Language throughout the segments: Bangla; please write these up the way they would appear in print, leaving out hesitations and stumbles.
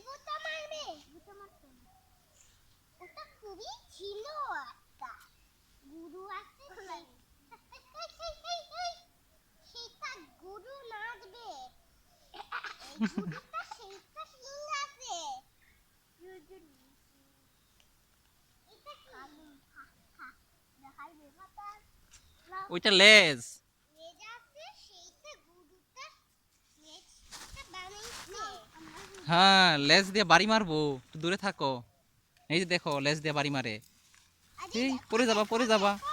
গোটা মারবে, গোটা মারতে না। ওটা খুবই ছিল একটা গুরু আছে সেটা গুরু নাচবে এই গুরুটা সেইটা সিং আছে এটা কালু খা খা দেখাই বেটা ওইটা লেজ। লেজ আছে সেইটা গুরুটা লেজটা বানাইছে হ্যাঁ, লেজ দিয়ে বাড়ি মারবো, একটু দূরে থাকো। এই যে দেখো লেজ দিয়ে বাড়ি মারে। আরে এই দেখো পড়ে যাবা, দেখো পড়ে যাবা। দেখো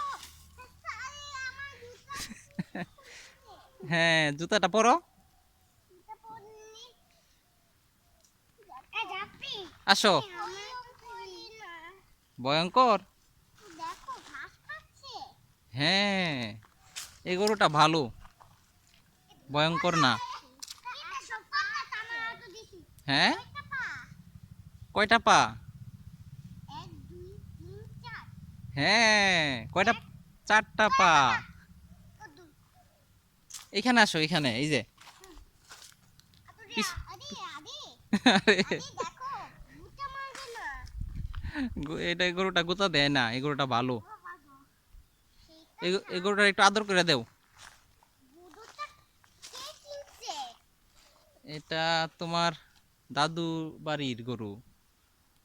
আরে আমার জুতা হ্যাঁ, জুতাটা পরো। জুতা পরলি এ যাপি আসো। আমার পরি না ভয়ঙ্কর। দেখো ঘাস খাচ্ছে হ্যাঁ, এই গরুটা ভালো, ভয়ঙ্কর না। এটা সব পাতা টানা তো দেখি হ্যাঁ, কয়টা পা কয়টা পা? 1 2 3 4 হ্যাঁ, কয়টা? চারটা পা। কত এখানে আসো, এখানে এই যে আরে পিছ- আরে আরে আরে, আরে দেখো মুটা মারবে না এটা এই গরুটা গোতা দেয় না, এই গরুটা ভালো। সেইটা এই গরুটা একটু আদর করে দেও। গুদুটা কে কিনছে এটা তোমার দাদু বাড়ির গরু।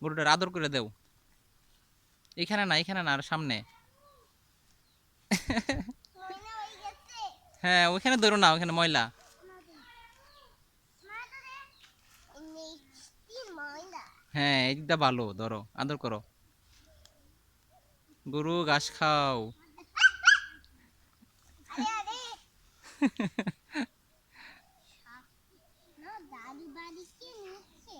গরুটার আদর করে দেও। এখানে না, এখানে না, আর সামনে। ময়না হয়ে গেছে হ্যাঁ, ওইখানে ধরো না, ওখানে ময়লা। মিষ্টি ময়না হ্যাঁ, এইটা ভালো, ধরো আদর করো। গরু ঘাস খাও। আরে আরে না দাদু বাড়িকে নিচ্ছে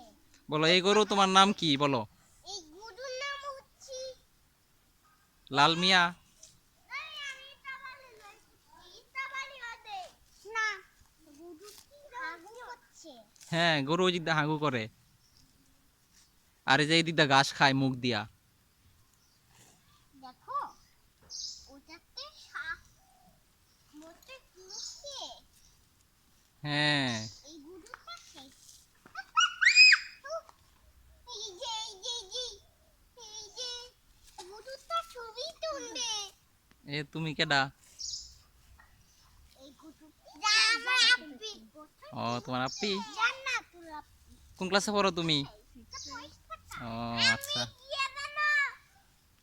বলো, এই গরু তোমার নাম কি বলো? এই গুদুর নাম হচ্ছে লাল মিয়া। আরে আমি এটা বলি না এটা বলি হবে না গুদু কি হাগু করছে হ্যাঁ, গরু ওই দিক দিয়ে হাগু করে। আর এই যে এই দিক দিয়ে ঘাস খায় মুখ দিয়া। দেখো ওটাতে সাপ মোটে কিনছে হ্যাঁ, এই গুদুটা সেই এই যে এই যে এই যে এই যে গুদুটা ছবি তুলবে এ তুমি কেডা? এই গুদু আমার আপি ও, তোমার আপ্পি। জান্নাতুল আপি কোন ক্লাসে পড়ো তুমি? ও আচ্ছা।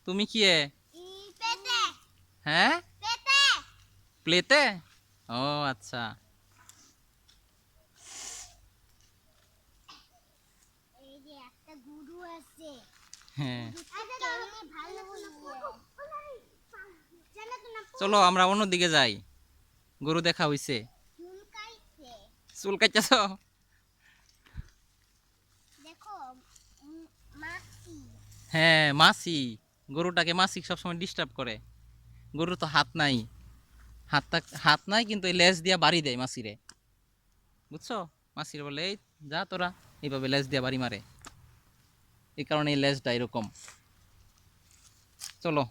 তুমি কি এ? পেটে হ্যাঁ, পেটে প্লেতে। ও আচ্ছা। এই যে একটা গুরু আছে হ্যাঁ, গুরুটা কেমনে ভালো চলো আমরা অন্য দিকে যাই। গরু দেখা হইছে। চুলকাইছে চুল কাটতেছ? দেখো মাছি হ্যাঁ, মাছি। গরুটাকে মাছি সবসময় ডিস্টার্ব করে। গরুর তো হাত নাই। হাত নাই, কিন্তু এই লেজ দিয়া বাড়ি দেয় মাছিরে। বুঝছো? মাছিরে বলে এই যা তোরা, এইভাবে লেজ দিয়া বাড়ি মারে। এই কারণে এই লেজটা এরকম। চলো।